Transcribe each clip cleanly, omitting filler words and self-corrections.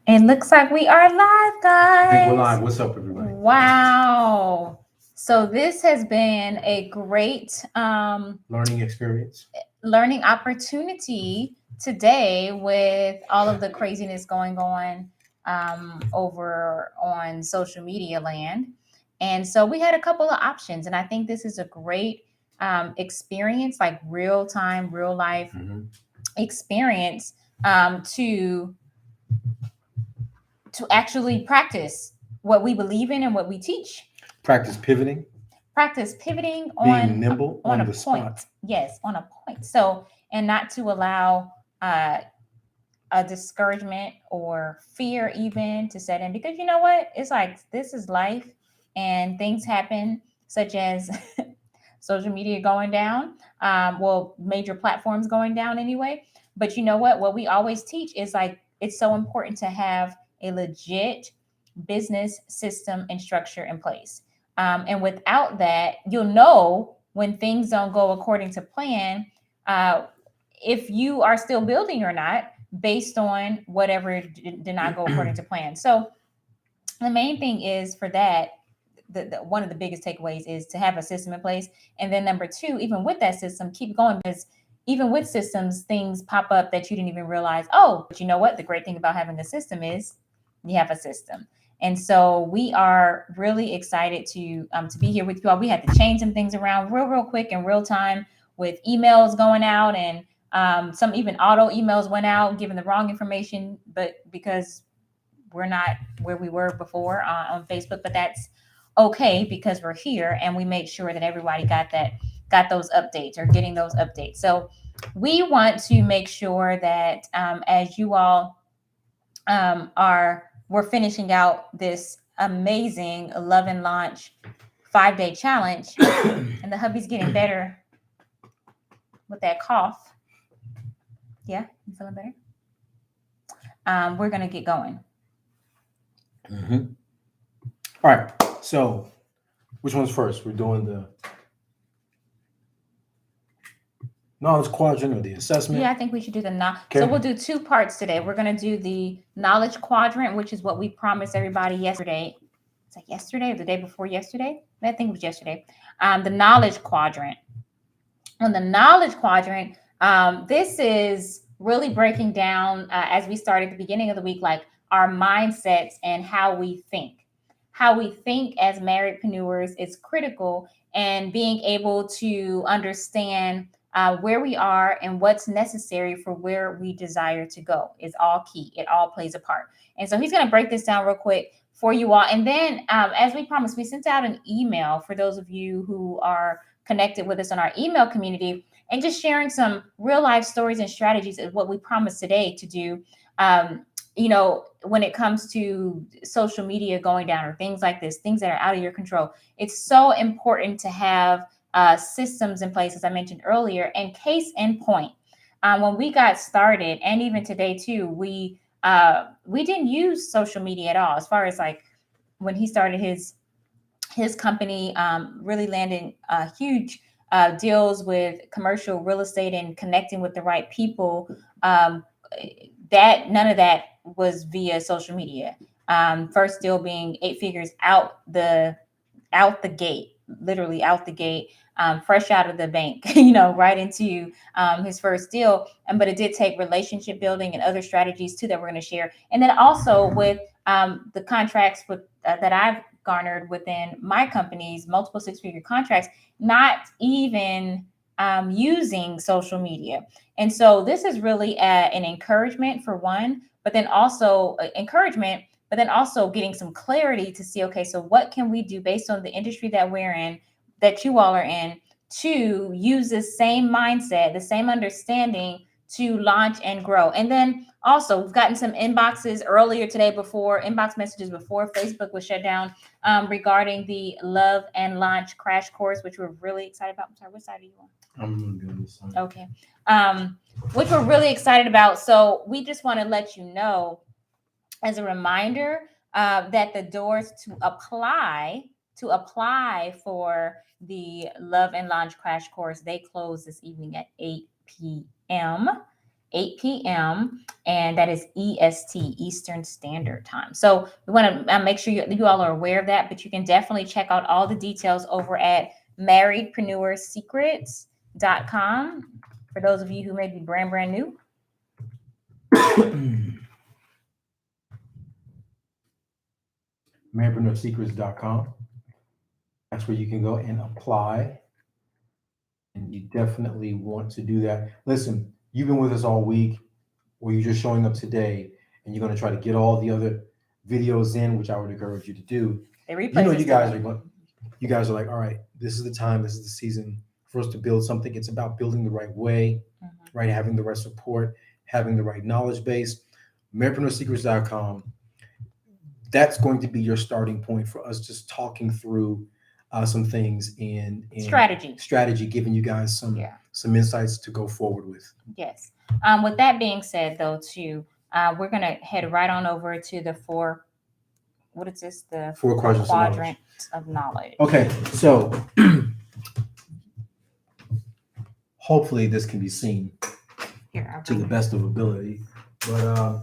It looks like we are live, I think we're guys. live. What's up, everybody? Wow. So this has been a great Learning experience. learning opportunity today with all of the craziness going on over on social media land. And so we had a couple of options, and I think this is a great experience, like real time, real life Mm-hmm. experience to actually practice what we believe in and what we teach. Practice pivoting, Practice pivoting being nimble on on a the point. spot. Yes, on a point. So, and not to allow a discouragement or fear even to set in, because you know what? It's like this is life, and things happen, such as social media going down. Well, major platforms going down anyway. But you know what? What we always teach is like it's so important to have a legit business system and structure in place. And without that, you'll know when things don't go according to plan, uh, if you are still building or not, based on whatever did not go according to plan. So the main thing is for that, one of the biggest takeaways is to have a system in place. And then number two, even with that system, keep going, because even with systems, things pop up that you didn't even realize. Oh, but you know what? The great thing about having a system is you have a system. And so we are really excited to be here with you all. We had to change some things around real quick in real time with emails going out, and some even auto emails went out giving the wrong information, but because we're not where we were before on Facebook, but that's okay because we're here and we make sure that everybody got those updates or getting those updates. So we want to make sure that as you all are we're finishing out this amazing Love and Launch 5-day challenge, and the hubby's getting better with that cough. Yeah, you feeling better? We're gonna get going. Mm-hmm. All right. So, which one's first? We're doing the knowledge quadrant or the assessment? Yeah, I think we should do the knowledge. Okay. So we'll do two parts today. We're going to do the knowledge quadrant, which is what we promised everybody yesterday. Is that yesterday or the day before yesterday? I think it was yesterday. The knowledge quadrant. On the knowledge quadrant, this is really breaking down, as we started at the beginning of the week, like our mindsets and how we think. How we think as marriedpreneurs is critical, and being able to understand where we are and what's necessary for where we desire to go is all key. It all plays a part. And so he's going to break this down real quick for you all. And then, as we promised, we sent out an email for those of you who are connected with us on our email community, and just sharing some real life stories and strategies is what we promised today to do. When it comes to social media going down or things like this, things that are out of your control, it's so important to have systems in place, as I mentioned earlier. And case in point, when we got started, and even today too, we didn't use social media at all. As far as like when he started his company, really landing huge deals with commercial real estate and connecting with the right people. That none of that was via social media. First deal being 8 figures out the gate, literally out the gate, fresh out of the bank, right into his first deal. But it did take relationship building and other strategies too that we're going to share. And then also with the contracts with that I've garnered within my companies, multiple 6-figure contracts, not even using social media. And so this is really an encouragement for one, but then also encouragement, but then also getting some clarity to see, okay, so what can we do based on the industry that we're in, that you all are in, to use the same mindset, the same understanding to launch and grow. And then also, we've gotten some inboxes earlier today, inbox messages before Facebook was shut down, regarding the Love and Launch crash course, which we're really excited about. I'm sorry, what side are you on? I'm going to be on this side. Okay. Which we're really excited about. So we just want to let you know, as a reminder, that the doors to apply for the Love and Launch crash course, they close this evening at 8 p.m. 8 p.m. and that is EST, Eastern Standard Time. So we want to make sure you all are aware of that, but you can definitely check out all the details over at marriedpreneursecrets.com for those of you who may be brand new. Marriedprenuersecrets.com. That's where you can go and apply. And you definitely want to do that. Listen, you've been with us all week, or you're just showing up today, and you're going to try to get all the other videos in, which I would encourage you to do. You guys are going. You guys are like, all right, this is the time, this is the season for us to build something. It's about building the right way, right? Having the right support, having the right knowledge base. Marriedpreneursecrets.com. That's going to be your starting point for us just talking through some things in strategy, giving you guys some insights to go forward with. Yes. With that being said, though, too, we're going to head right on over to the four quadrants of knowledge. Okay, so hopefully this can be seen to the best of ability. But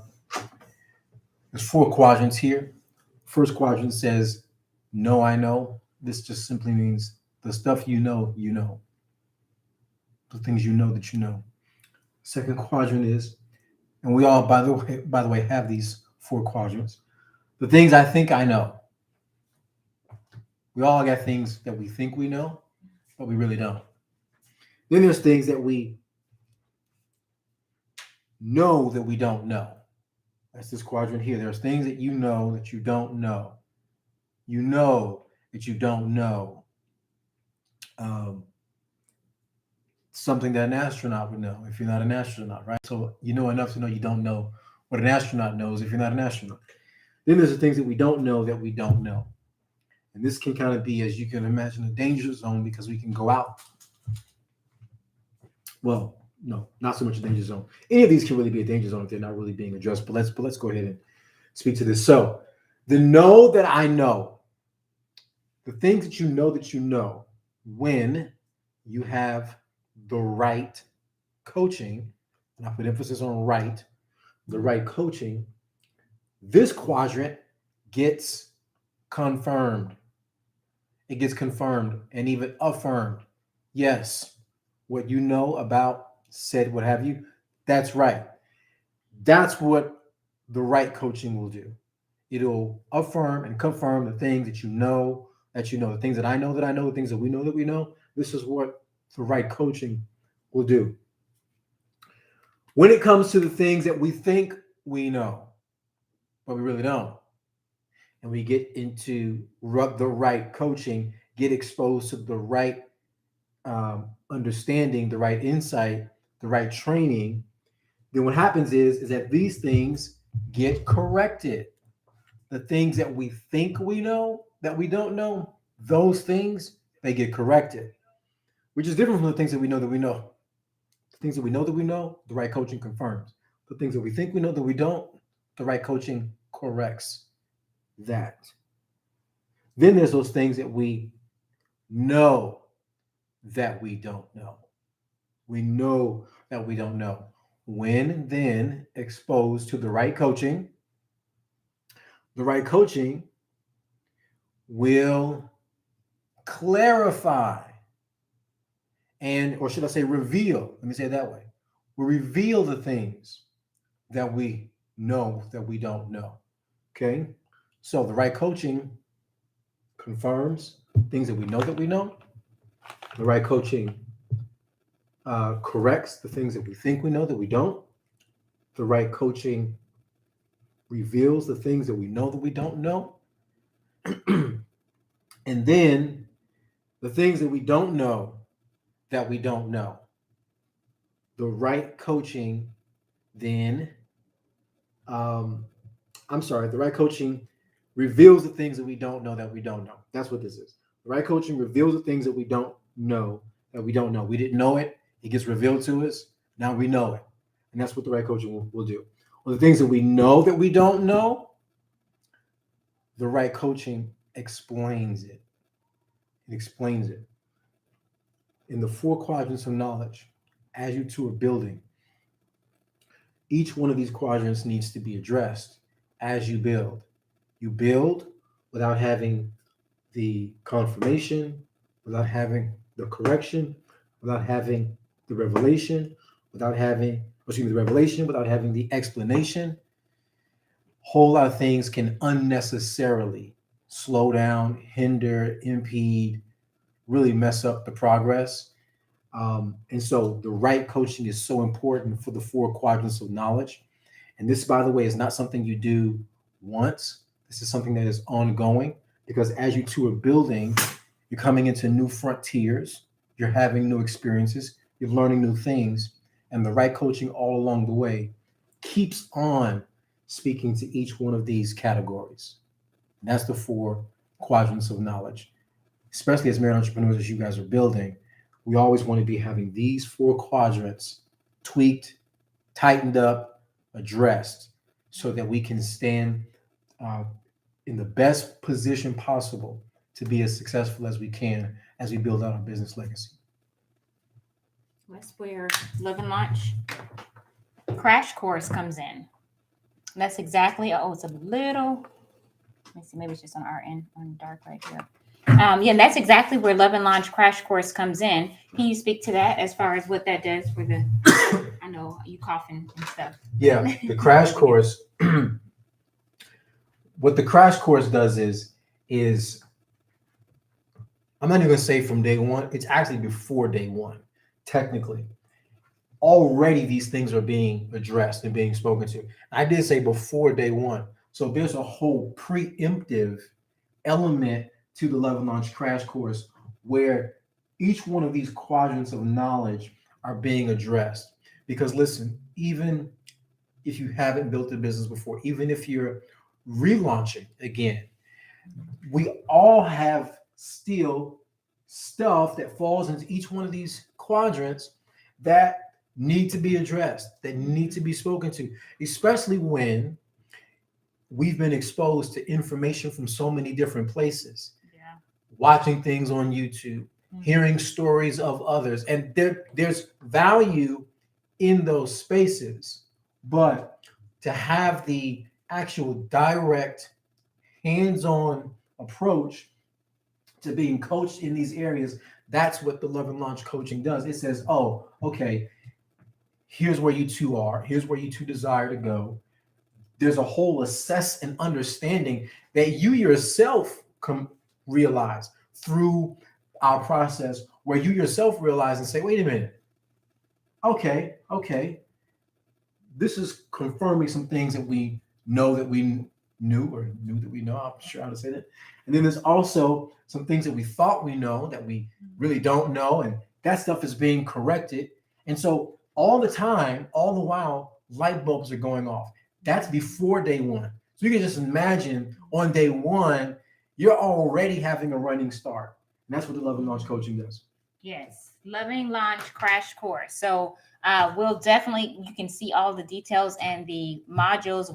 there's 4 quadrants here. First quadrant says, know I know. This just simply means the stuff you know. The things you know that you know. Second quadrant is, and we all, by the way, have these 4 quadrants. The things I think I know. We all got things that we think we know, but we really don't. Then there's things that we know that we don't know. That's this quadrant here. There's things that you know that you don't know. You know that you don't know. Something that an astronaut would know if you're not an astronaut, right? So you know enough to know you don't know what an astronaut knows if you're not an astronaut. Then there's the things that we don't know that we don't know. And this can kind of be, as you can imagine, a danger zone because we can go out. Well, no, not so much a danger zone. Any of these can really be a danger zone if they're not really being addressed. But let's go ahead and speak to this. So the know that I know, the things that you know when you have the right coaching, and I put emphasis on right, the right coaching, this quadrant gets confirmed. It gets confirmed and even affirmed. Yes, what you know about said what have you, that's right. That's what the right coaching will do. It'll affirm and confirm the things that you know, the things that I know, the things that we know. This is what the right coaching will do. When it comes to the things that we think we know, but we really don't, and we get into the right coaching, get exposed to the right understanding, the right insight, the right training, then what happens is that these things get corrected. The things that we think we know that we don't know, those things, they get corrected, which is different from the things that we know that we know. The things that we know, the right coaching confirms. The things that we think we know that we don't, the right coaching corrects that. Then there's those things that we know that we don't know. We know that we don't know. When then exposed to the right coaching will clarify or should I say reveal? Let me say it that way. Will reveal the things that we know that we don't know. Okay? So the right coaching confirms things that we know that we know. The right coaching corrects the things that we think we know that we don't. The right coaching reveals the things that we know that we don't know. And then the things that we don't know that we don't know. The right coaching then, the right coaching reveals the things that we don't know that we don't know. That's what this is. The right coaching reveals the things that we don't know that we don't know. We didn't know it. It gets revealed to us. Now we know it. And that's what the right coaching will do. Well, the things that we know that we don't know, the right coaching explains it. It explains it. In the 4 quadrants of knowledge, as you two are building, Each one of these quadrants needs to be addressed as you build. You build without having the confirmation, without having the correction, without having the revelation, without having, excuse me, the revelation, without having the explanation. Whole lot of things can unnecessarily slow down, hinder, impede, really mess up the progress. And so the right coaching is so important for the four quadrants of knowledge. And this, by the way, is not something you do once. This is something that is ongoing because as you two are building, you're coming into new frontiers, you're having new experiences, you're learning new things, and the right coaching all along the way keeps on speaking to each one of these categories. And that's the four quadrants of knowledge. Especially as married entrepreneurs, as you guys are building, we always want to be having these four quadrants tweaked, tightened up, addressed, so that we can stand uh, in the best position possible to be as successful as we can as we build out our business legacy. That's where Love and Launch Crash Course comes in. That's exactly, oh, it's a little, let me see, maybe it's just on our end, on dark right here. Yeah, that's exactly where Love and Launch Crash Course comes in. Can you speak to that as far as what that does for the, I know you coughing and stuff. Yeah, the crash course, what the crash course does is I'm not even gonna say from day one, it's actually before day one, technically. Already these things are being addressed and being spoken to. I did say before day one. So there's a whole preemptive element to the Love and Launch Crash Course where each one of these quadrants of knowledge are being addressed. Because listen, even if you haven't built a business before, even if you're relaunching again, we all have still stuff that falls into each one of these quadrants that need to be addressed, that need to be spoken to, especially when we've been exposed to information from so many different places. Yeah. Watching things on YouTube, hearing stories of others, and there's value in those spaces, but to have the actual direct, hands-on approach to being coached in these areas, that's what the Love and Launch coaching does. It says, oh, okay, here's where you two are, here's where you two desire to go. There's a whole assess and understanding that you yourself can realize through our process, where you yourself realize and say, wait a minute, okay, this is confirming some things that we know that we knew or knew that we know. I'm sure how to say that. And then there's also some things that we thought we know that we really don't know, and that stuff is being corrected. And so all the time, all the while, light bulbs are going off. That's before day one. So you can just imagine on day one, you're already having a running start. And that's what the Love and Launch coaching does. Yes, Loving Launch Crash Course. So we'll definitely, you can see all the details and the modules,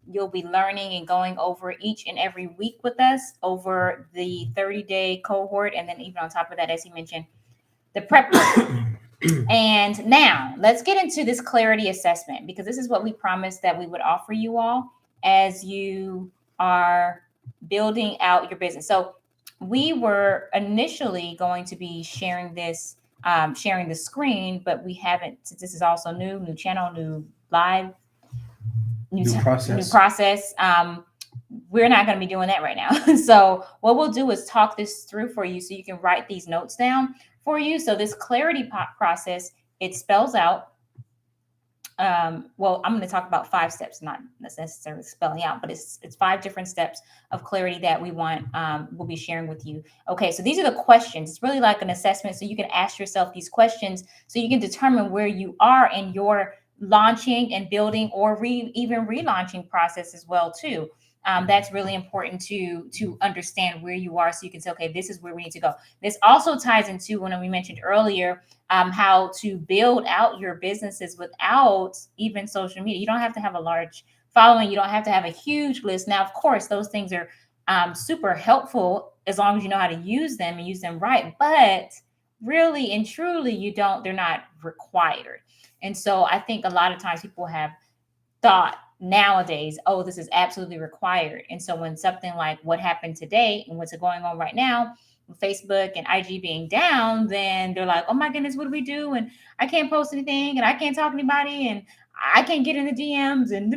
you'll be learning and going over each and every week with us over the 30-day cohort. And then even on top of that, as he mentioned, the prep work. And now let's get into this clarity assessment, because this is what we promised that we would offer you all as you are building out your business. So we were initially going to be sharing this, sharing the screen, but we haven't, since this is also new channel, new live, new process. We're not going to be doing that right now. So what we'll do is talk this through for you so you can write these notes down for you. So this clarity process, it spells out, well, I'm going to talk about 5 steps, not necessarily spelling out, but it's 5 different steps of clarity that we want, we'll be sharing with you. Okay, so these are the questions. It's really like an assessment. So you can ask yourself these questions so you can determine where you are in your launching and building or even relaunching process as well too. That's really important to understand where you are so you can say, okay, this is where we need to go. This also ties into when we mentioned earlier how to build out your businesses without even social media. You don't have to have a large following. You don't have to have a huge list. Now, of course, those things are super helpful as long as you know how to use them and use them right. But really and truly, they're not required. And so I think a lot of times people have thought nowadays, oh, this is absolutely required. And so when something like what happened today and what's going on right now, Facebook and IG being down, then they're like, oh my goodness, what do we do? And I can't post anything and I can't talk to anybody and I can't get in the DMs and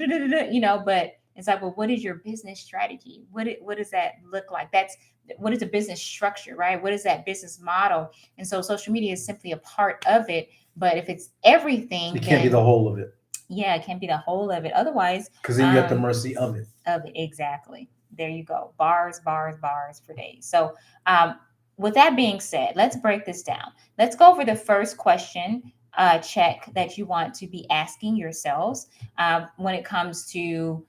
but it's like, well, what is your business strategy? What does that look like? That's what is a business structure, right? What is that business model? And so social media is simply a part of it. But if it's everything, it can't be the whole of it. Yeah, it can't be the whole of it. Otherwise, because then you're at the mercy of it. Exactly. There you go. Bars, bars, bars for days. So, with that being said, let's break this down. Let's go over the first question check that you want to be asking yourselves when it comes to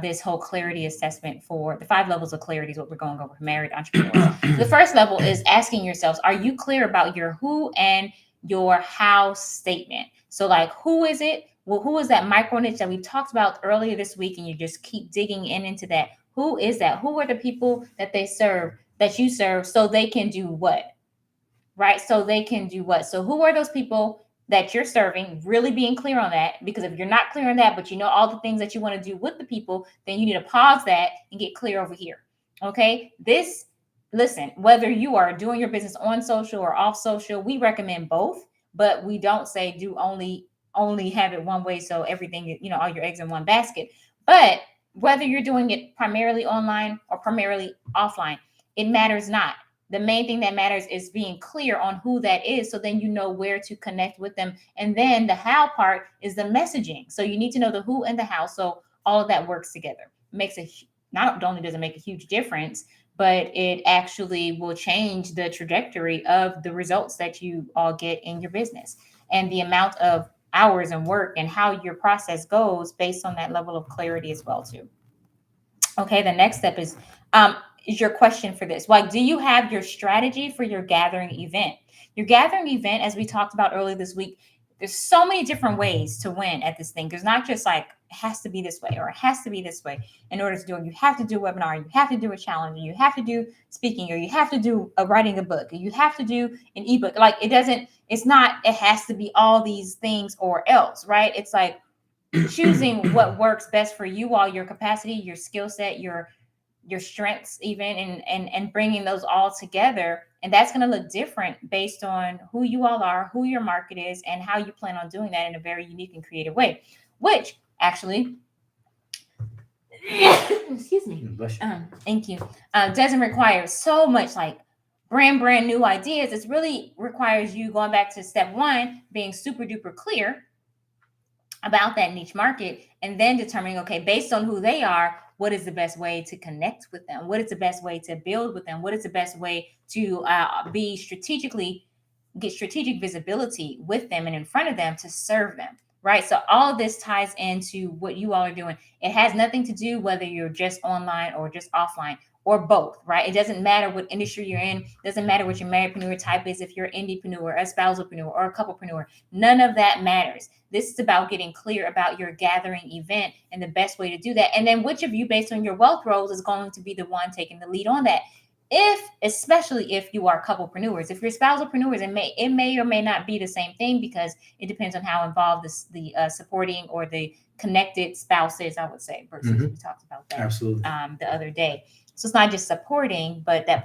this whole clarity assessment for the 5 levels of clarity is what we're going over for married entrepreneurs. The first level is asking yourselves, are you clear about your who and your how statement? So like, who is it? Well, who is that micro niche that we talked about earlier this week? And you just keep digging into that. Who is that? Who are the people that you serve so they can do what? Right? So they can do what? So who are those people that you're serving? Really being clear on that, because if you're not clear on that, but you know all the things that you want to do with the people, then you need to pause that and get clear over here. Okay? Listen, whether you are doing your business on social or off social, we recommend both, but we don't say do only have it one way, so everything, all your eggs in one basket. But whether you're doing it primarily online or primarily offline, it matters not. The main thing that matters is being clear on who that is, so then you know where to connect with them. And then the how part is the messaging. So you need to know the who and the how, so all of that works together. Not only does it make a huge difference, but it actually will change the trajectory of the results that you all get in your business and the amount of hours and work and how your process goes based on that level of clarity as well too. Okay, the next step is your question for this. Like, do you have your strategy for your gathering event? Your gathering event, as we talked about earlier this week, there's so many different ways to win at this thing. There's not just like it has to be this way or it has to be this way in order to do it. You have to do a webinar, you have to do a challenge, you have to do speaking, or you have to do writing a book, or you have to do an ebook. Like it has to be all these things or else, right? It's like choosing what works best for you, all your capacity, your skill set, your strengths even, and bringing those all together. And that's going to look different based on who you all are, who your market is, and how you plan on doing that in a very unique and creative way, which actually excuse me, thank you, doesn't require so much like brand new ideas. It really requires you going back to step 1, being super duper clear about that niche market, and then determining, okay, based on who they are, what is the best way to connect with them? What is the best way to build with them? What is the best way to get strategic visibility with them and in front of them to serve them, right? So all of this ties into what you all are doing. It has nothing to do whether you're just online or just offline or both, right? It doesn't matter what industry you're in. It doesn't matter what your marriedpreneur type is, if you're an indiepreneur, a spousalpreneur, or a couplepreneur. None of that matters. This is about getting clear about your gathering event and the best way to do that. And then which of you, based on your wealth roles, is going to be the one taking the lead on that. Especially if you are couple-preneurs. If you're spousalpreneurs, it may or may not be the same thing, because it depends on how involved the supporting or the connected spouse is, I would say, versus we talked about that absolutely the other day. So it's not just supporting, but that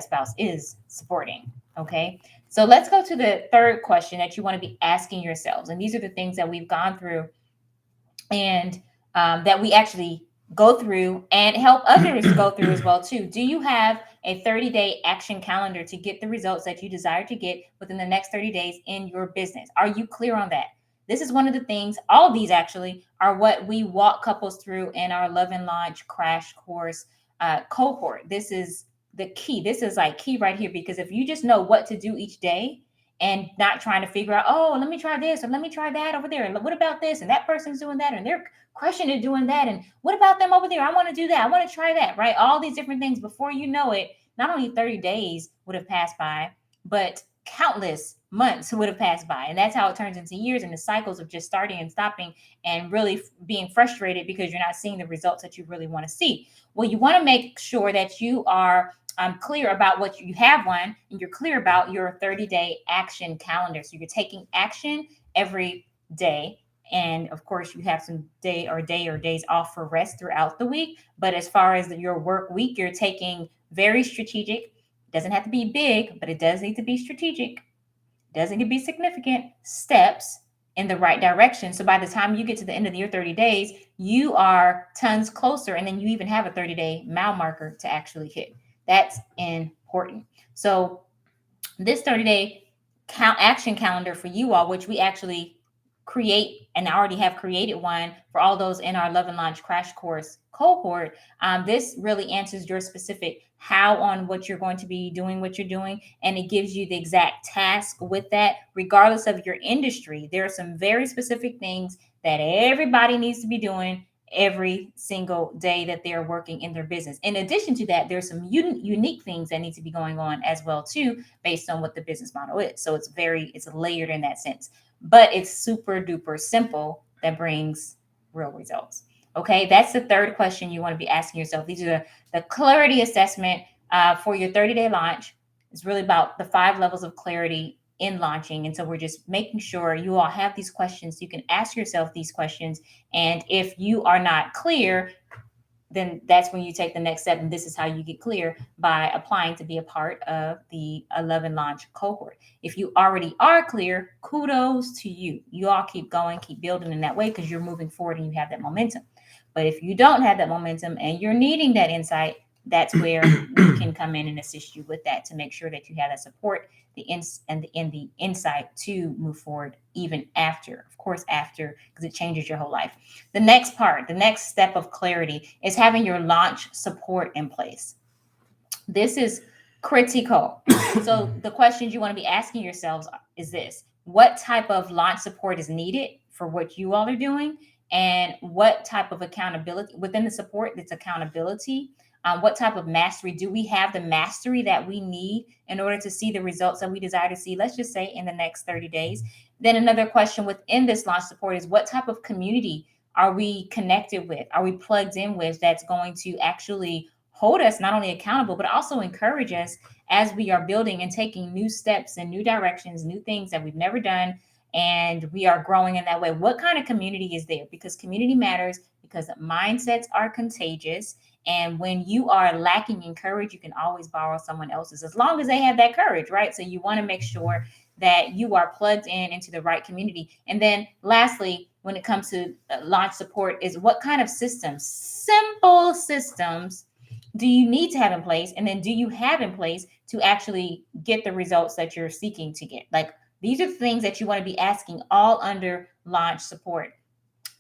spouse is supporting. Okay. So let's go to the third question that you want to be asking yourselves. And these are the things that we've gone through and that we actually go through and help others go through as well too. Do you have a 30-day action calendar to get the results that you desire to get within the next 30 days in your business? Are you clear on that? This is one of the things, all of these actually are what we walk couples through in our Love and Launch crash course cohort. This is the key. This is like key right here, because if you just know what to do each day and not trying to figure out, oh, let me try this or let me try that over there, and what about this, and that person's doing that and they're crushing it doing that, and what about them over there, I want to do that, I want to try that, right? All these different things. Before you know it, not only 30 days would have passed by, but countless months would have passed by. And that's how it turns into years, and the cycles of just starting and stopping and really being frustrated because you're not seeing the results that you really want to see. Well, you want to make sure that you are clear about what you have and you're clear about your 30-day action calendar. So you're taking action every day. And of course, you have some day or days off for rest throughout the week. But as far as your work week, you're taking very strategic. It doesn't have to be big, but it does need to be strategic. Doesn't need to be significant steps in the right direction. So by the time you get to the end of your 30 days, you are tons closer. And then you even have a 30-day mile marker to actually hit. That's important. So this 30-day action calendar for you all, which we actually create and I already have created one for all those in our Love and Launch Crash Course cohort. This really answers your specific how on what you're going to be doing, what you're doing, and it gives you the exact task with that, regardless of your industry. There are some very specific things that everybody needs to be doing every single day that they're working in their business. In addition to that, there's some unique things that need to be going on as well too, based on what the business model is. So it's layered in that sense, but it's super duper simple that brings real results. Okay, that's the third question you want to be asking yourself. These are the clarity assessment for your 30-day launch. It's really about the 5 levels of clarity in launching. And so we're just making sure you all have these questions. You can ask yourself these questions. And if you are not clear, then that's when you take the next step. And this is how you get clear, by applying to be a part of the 11 launch cohort. If you already are clear, kudos to you. You all keep going, keep building in that way, because you're moving forward and you have that momentum. But if you don't have that momentum and you're needing that insight, that's where we can come in and assist you with that, to make sure that you have that support, the insight to move forward, even after, of course, after, because it changes your whole life. The next part, the next step of clarity, is having your launch support in place. This is critical. So the questions you want to be asking yourselves is this: what type of launch support is needed for what you all are doing? And what type of accountability within the support? That's accountability. What type of mastery? Do we have the mastery that we need in order to see the results that we desire to see, let's just say in the next 30 days? Then another question within this launch support is, what type of community are we connected with? Are we plugged in with, that's going to actually hold us not only accountable, but also encourage us as we are building and taking new steps and new directions, new things that we've never done, and we are growing in that way? What kind of community is there? Because community matters, because mindsets are contagious. And when you are lacking in courage, you can always borrow someone else's, as long as they have that courage, right? So you want to make sure that you are plugged in into the right community. And then lastly, when it comes to launch support, is what kind of systems, simple systems, do you need to have in place? And then do you have in place to actually get the results that you're seeking to get? Like, these are things that you want to be asking, all under launch support.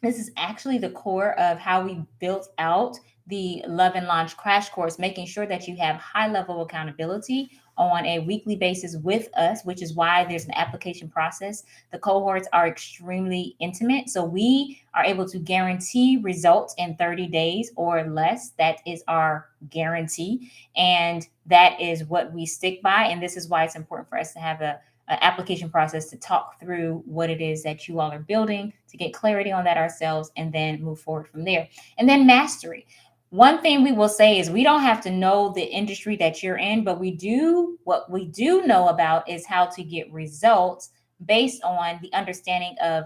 This is actually the core of how we built out the Love and Launch Crash Course, making sure that you have high level accountability on a weekly basis with us, which is why there's an application process. The cohorts are extremely intimate, so we are able to guarantee results in 30 days or less. That is our guarantee, and that is what we stick by. And this is why it's important for us to have an application process to talk through what it is that you all are building, to get clarity on that ourselves, and then move forward from there. And then mastery. One thing we will say is, we don't have to know the industry that you're in, but what we do know about is how to get results based on the understanding of,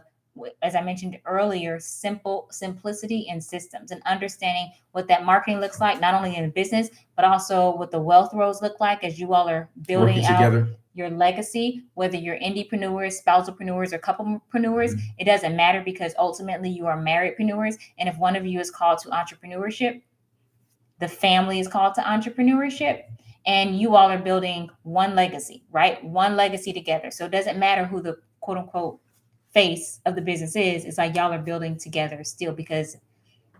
as I mentioned earlier, simplicity and systems, and understanding what that marketing looks like, not only in business, but also what the wealth roads look like as you all are building out your legacy, whether you're indiepreneurs, spousalpreneurs, or couplepreneurs. It doesn't matter, because ultimately you are marriedpreneurs. And if one of you is called to entrepreneurship, the family is called to entrepreneurship, and you all are building one legacy, right? One legacy together. So it doesn't matter who the quote unquote face of the business is. It's like y'all are building together still, because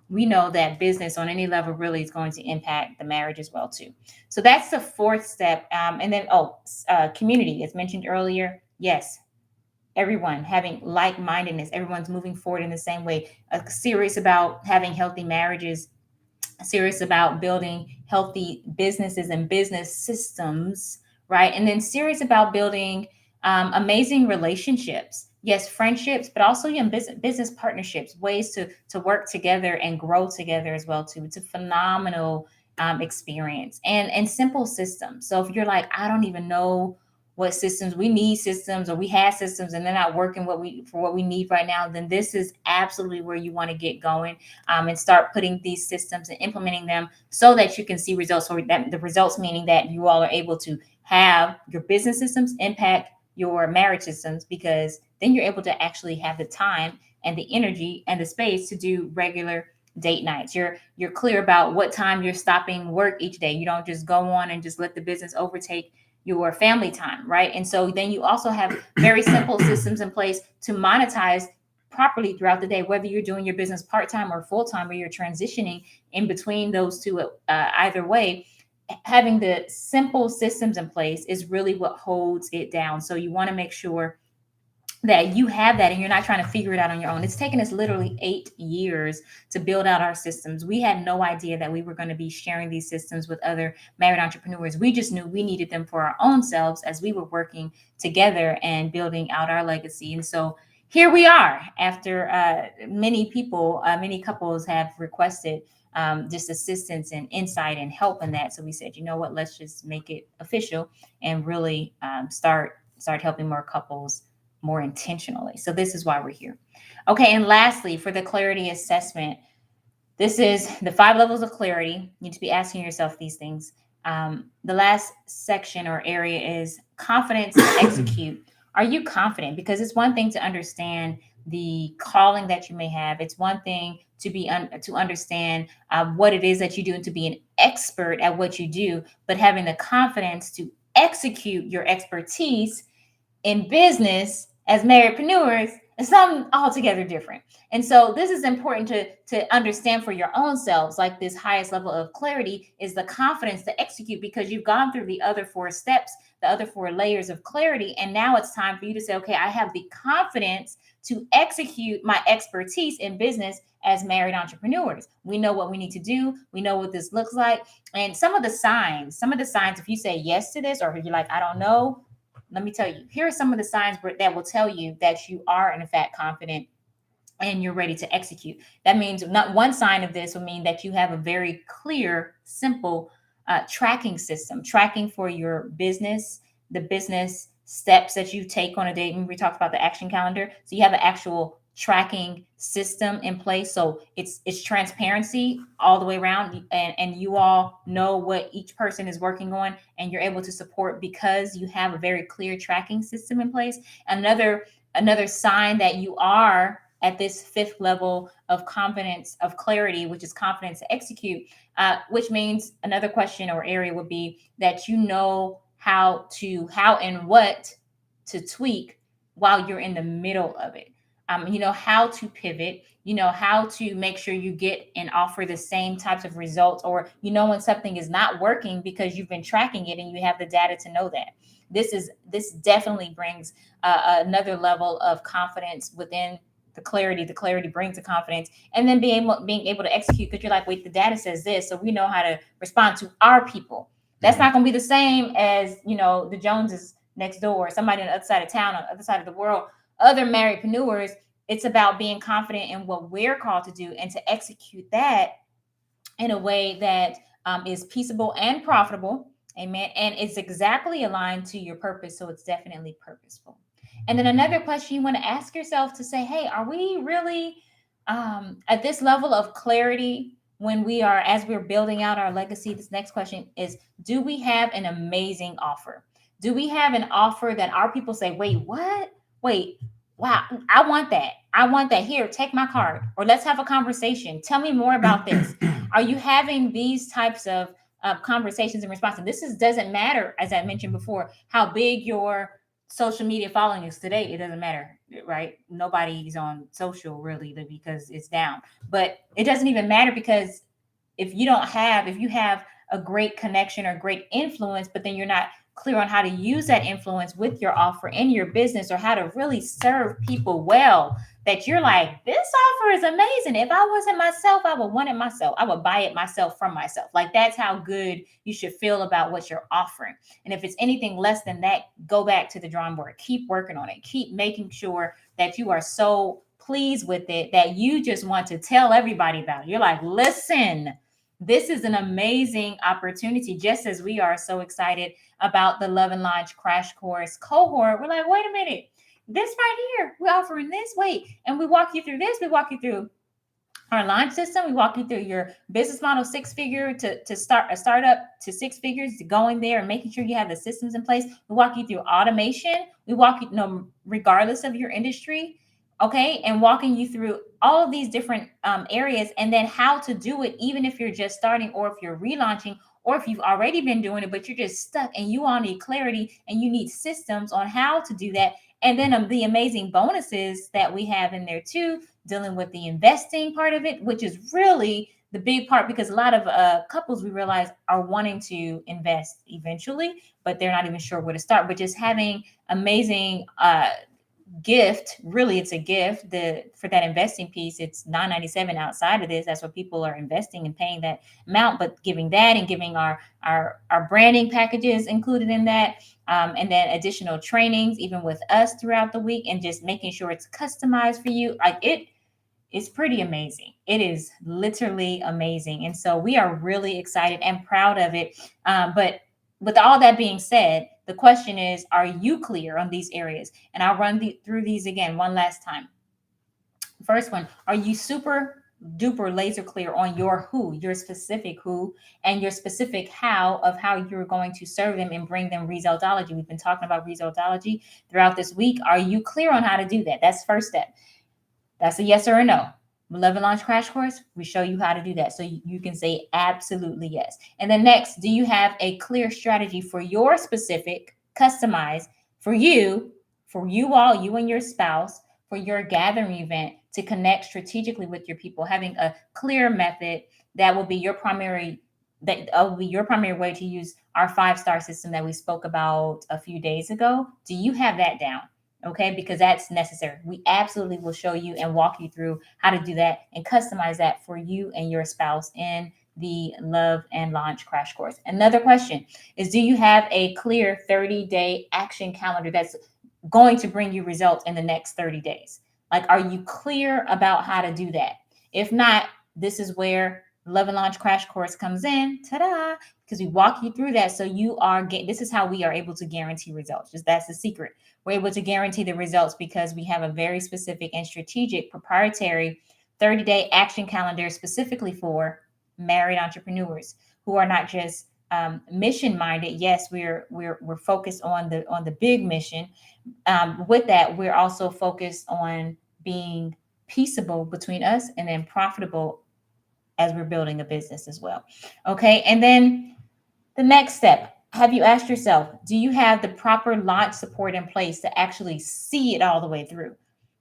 we know that business on any level really is going to impact the marriage as well too. So that's the fourth step. And then community, as mentioned earlier. Yes, everyone having like-mindedness, everyone's moving forward in the same way, serious about having healthy marriages, serious about building healthy businesses and business systems, right? And then serious about building amazing relationships. Yes, friendships, but also business partnerships, ways to work together and grow together as well too. It's a phenomenal experience, and simple systems. So if you're like, I don't even know what systems we need systems, or we have systems and they're not working what we need right now, then this is absolutely where you want to get going, and start putting these systems and implementing them so that you can see results. Or that the results meaning that you all are able to have your business systems impact your marriage systems, because then you're able to actually have the time and the energy and the space to do regular date nights. You're clear about what time you're stopping work each day. You don't just go on and just let the business overtake your family time, right? And so then you also have very simple systems in place to monetize properly throughout the day, whether you're doing your business part-time or full-time, or you're transitioning in between those two. Either way, having the simple systems in place is really what holds it down. So you want to make sure that you have that and you're not trying to figure it out on your own. It's taken us literally 8 years to build out our systems. We had no idea that we were going to be sharing these systems with other married entrepreneurs. We just knew we needed them for our own selves as we were working together and building out our legacy. And so here we are after many couples have requested just assistance and insight and help in that. So we said, you know what, let's just make it official and really start helping more couples more intentionally. So this is why we're here. Okay, and lastly, for the clarity assessment, this is the 5 levels of clarity. You need to be asking yourself these things. The last section or area is confidence to execute. Are you confident? Because it's one thing to understand the calling that you may have. It's one thing to to understand what it is that you do and to be an expert at what you do, but having the confidence to execute your expertise in business as marriedpreneurs is something altogether different. And so this is important to understand for your own selves. Like, this highest level of clarity is the confidence to execute, because you've gone through the other 4 steps, the other 4 layers of clarity. And now it's time for you to say, okay, I have the confidence to execute my expertise in business as married entrepreneurs. We know what we need to do. We know what this looks like. And some of the signs, if you say yes to this, or if you're like, I don't know, let me tell you, here are some of the signs that will tell you that you are in fact confident and you're ready to execute. That means, not one sign of this will mean that you have a very clear, simple tracking system, tracking for your business, the business steps that you take on a day. We talked about the action calendar. So you have an actual tracking system in place. So it's transparency all the way around, and you all know what each person is working on, and you're able to support because you have a very clear tracking system in place. Another sign that you are at this 5th level of confidence, of clarity, which is confidence to execute, which means another question or area would be that you know how and what to tweak while you're in the middle of it. You know how to pivot, you know how to make sure you get and offer the same types of results, or you know when something is not working because you've been tracking it and you have the data to know that. This definitely brings another level of confidence within the clarity. The clarity brings the confidence, and then being able to execute, because you're like, wait, the data says this, so we know how to respond to our people. That's not going to be the same as, the Joneses next door, somebody on the other side of town, on the other side of the world, other marriedpreneurs. It's about being confident in what we're called to do and to execute that in a way that is peaceable and profitable. Amen. And it's exactly aligned to your purpose. So it's definitely purposeful. And then another question you want to ask yourself to say, hey, are we really at this level of clarity as we're building out our legacy? This next question is, do we have an amazing offer? Do we have an offer that our people say, wait, what? Wait, wow, I want that. I want that. Here, take my card, or let's have a conversation. Tell me more about this. Are you having these types of conversations in response? And doesn't matter, as I mentioned before, how big your social media following is today. It doesn't matter, right? Nobody's on social really, because it's down. But it doesn't even matter, because if you have a great connection or great influence, but then you're not clear on how to use that influence with your offer in your business, or how to really serve people well, that you're like, this offer is amazing. If I wasn't myself, I would want it myself. I would buy it myself from myself. Like, that's how good you should feel about what you're offering. And if it's anything less than that, go back to the drawing board. Keep working on it. Keep making sure that you are so pleased with it that you just want to tell everybody about it. You're like, listen, This is an amazing opportunity, just as we are so excited about the Love and Launch Crash Course cohort. We're like, wait a minute, this right here, we're offering this. Wait, and we walk you through this. We walk you through our launch system. We walk you through your business model, six figure to start a startup to six figures, to going there and making sure you have the systems in place. We walk you through automation. We walk you, regardless of your industry, okay, and walking you through all of these different areas, and then how to do it, even if you're just starting or if you're relaunching or if you've already been doing it, but you're just stuck and you all need clarity and you need systems on how to do that. And then the amazing bonuses that we have in there too, dealing with the investing part of it, which is really the big part, because a lot of couples, we realize, are wanting to invest eventually, but they're not even sure where to start. But just having amazing gift, really it's a gift, for that investing piece, it's $9.97 outside of this. That's what people are investing and paying that amount, but giving that and giving our branding packages included in that, and then additional trainings even with us throughout the week, and just making sure it's customized for you. Like, it is pretty amazing. It is literally amazing. And so we are really excited and proud of it. But with all that being said, the question is, are you clear on these areas? And I'll run through these again one last time. First one, are you super duper laser clear on your who, your specific who, and your specific how of how you're going to serve them and bring them resultology? We've been talking about resultology throughout this week. Are you clear on how to do that? That's first step. That's a yes or a no. Love and Launch Crash Course, we show you how to do that. So you can say absolutely yes. And then next, do you have a clear strategy for your specific, customized, for you all, you and your spouse, for your gathering event, to connect strategically with your people, having a clear method that will be your primary way to use our 5-star system that we spoke about a few days ago? Do you have that down? Okay, because that's necessary. We absolutely will show you and walk you through how to do that and customize that for you and your spouse in the Love and Launch Crash Course. Another question is, do you have a clear 30-day action calendar that's going to bring you results in the next 30 days? Like, are you clear about how to do that? If not, this is where Love and Launch Crash Course comes in. Ta-da! Because we walk you through that. So this is how we are able to guarantee results. Just that's the secret. We're able to guarantee the results because we have a very specific and strategic proprietary 30-day action calendar specifically for married entrepreneurs who are not just mission minded. Yes, we're focused on the big mission. With that, we're also focused on being peaceable between us, and then profitable as we're building a business as well. Okay. And then the next step, have you asked yourself, do you have the proper launch support in place to actually see it all the way through?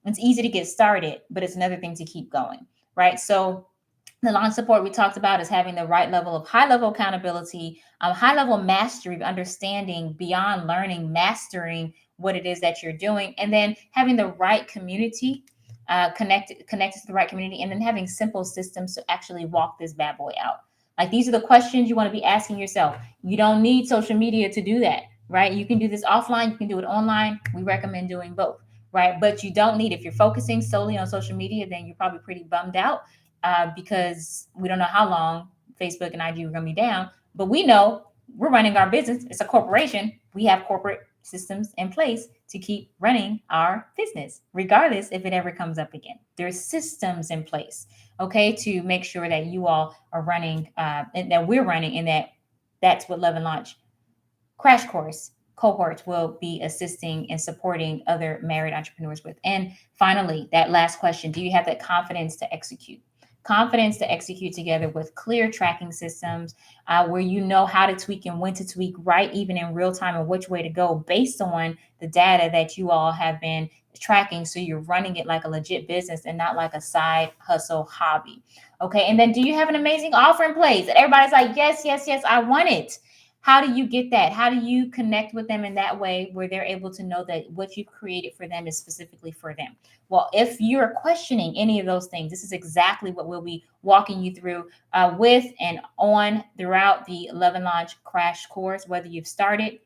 It's easy to get started, but it's another thing to keep going, right? So the launch support we talked about is having the right level of high level accountability, high level mastery of understanding beyond learning, mastering what it is that you're doing, and then having the right community, connected to the right community, and then having simple systems to actually walk this bad boy out. Like, these are the questions you want to be asking yourself. You don't need social media to do that, right? You can do this offline, you can do it online. We recommend doing both, right? But you don't need, if you're focusing solely on social media, then you're probably pretty bummed out, because we don't know how long Facebook and IG are going to be down. But we know we're running our business. It's a corporation. We have corporate systems in place to keep running our business, regardless if it ever comes up again. There's systems in place, okay, to make sure that you all are running, and that we're running, and that's what Love and Launch Crash Course cohorts will be assisting and supporting other married entrepreneurs with. And finally, that last question, do you have that confidence to execute? Confidence to execute together with clear tracking systems, where you know how to tweak and when to tweak, right, even in real time, and which way to go based on the data that you all have been tracking. So you're running it like a legit business and not like a side hustle hobby. Okay. And then, do you have an amazing offer in place that everybody's like, yes, yes, yes, I want it? How do you get that? How do you connect with them in that way where they're able to know that what you created for them is specifically for them? Well, if you're questioning any of those things, this is exactly what we'll be walking you through with and on throughout the Love and Launch Crash Course, whether you've started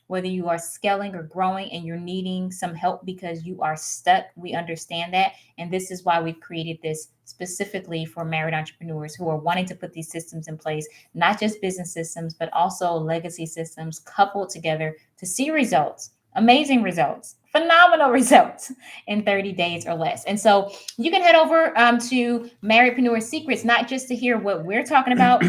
whether you are scaling or growing and you're needing some help because you are stuck. We understand that. And this is why we've created this specifically for married entrepreneurs who are wanting to put these systems in place, not just business systems, but also legacy systems coupled together to see results, amazing results, phenomenal results in 30 days or less. And so you can head over to Marriedpreneur Secrets, not just to hear what we're talking about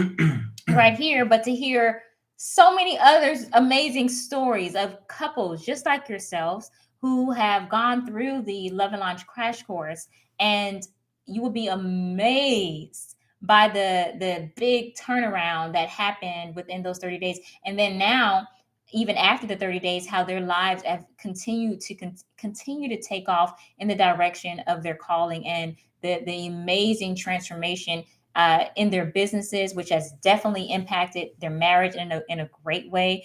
right here, but to hear so many others amazing stories of couples just like yourselves who have gone through the Love and Launch crash course, and you will be amazed by the big turnaround that happened within those 30 days. And then now, even after the 30 days, how their lives have continued to continue to take off in the direction of their calling, and the amazing transformation in their businesses, which has definitely impacted their marriage in a great way.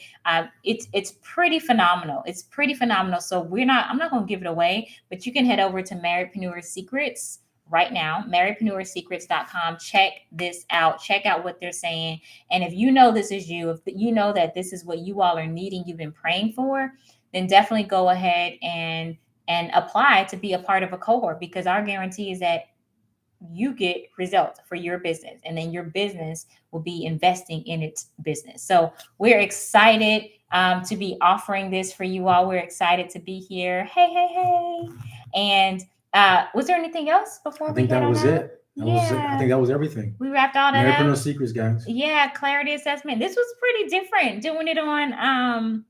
It's pretty phenomenal. It's pretty phenomenal. So I'm not going to give it away, but you can head over to Marriedpreneurs Secrets right now, marriedpreneursecrets.com. Check this out. Check out what they're saying. And if you know this is you, if you know that this is what you all are needing, you've been praying for, then definitely go ahead and apply to be a part of a cohort, because our guarantee is that you get results for your business, and then your business will be investing in its business. So we're excited to be offering this for you all. We're excited to be here. Hey. And was there anything else before we get on out? I think that was it. I think that was everything. We wrapped all that Marriedpreneur up. Secrets, guys. Yeah, clarity assessment. This was pretty different doing it on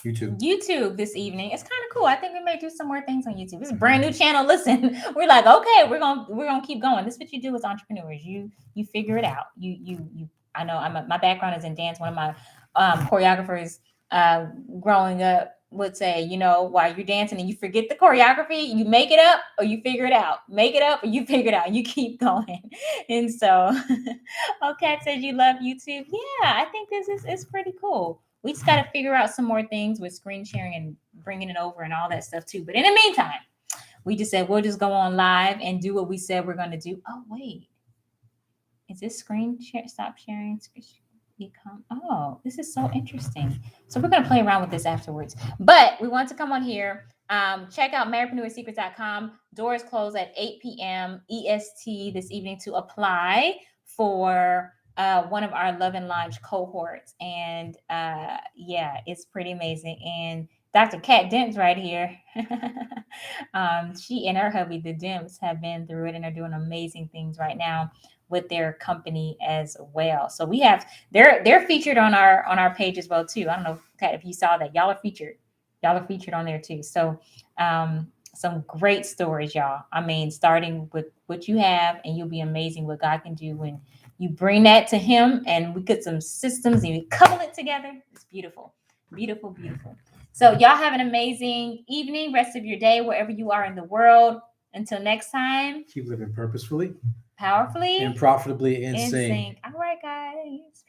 YouTube this evening. It's kind of cool. I think we may do some more things on YouTube. It's a brand new channel. Listen, we're like, okay, we're gonna keep going. This is what you do as entrepreneurs. You figure it out. You. I know my background is in dance. One of my choreographers growing up would say, while you're dancing and you forget the choreography, you make it up or you figure it out. Make it up or you figure it out. And you keep going. And so, Kat says you love YouTube. Yeah, I think this is pretty cool. We just got to figure out some more things with screen sharing and bringing it over and all that stuff too. But in the meantime, we just said we'll just go on live and do what we said we're going to do. Oh, wait. Is this screen share? Stop sharing. Oh, this is so interesting. So we're going to play around with this afterwards. But we want to come on here. Check out marriedpreneursecrets.com. Doors close at 8 p.m. EST this evening to apply for one of our Love and Launch cohorts. And yeah, it's pretty amazing. And Dr. Kat Dent's right here. She and her hubby, the Dents, have been through it and are doing amazing things right now with their company as well. So we have they're featured on our page as well too. I don't know, Kat, if you saw that. Y'all are featured on there too. So some great stories, y'all. I mean, starting with what you have, and you'll be amazing what God can do when you bring that to him, and we get some systems and we couple it together. It's beautiful. Beautiful, beautiful. So y'all have an amazing evening, rest of your day, wherever you are in the world. Until next time. Keep living purposefully, powerfully, and profitably in sync. All right, guys.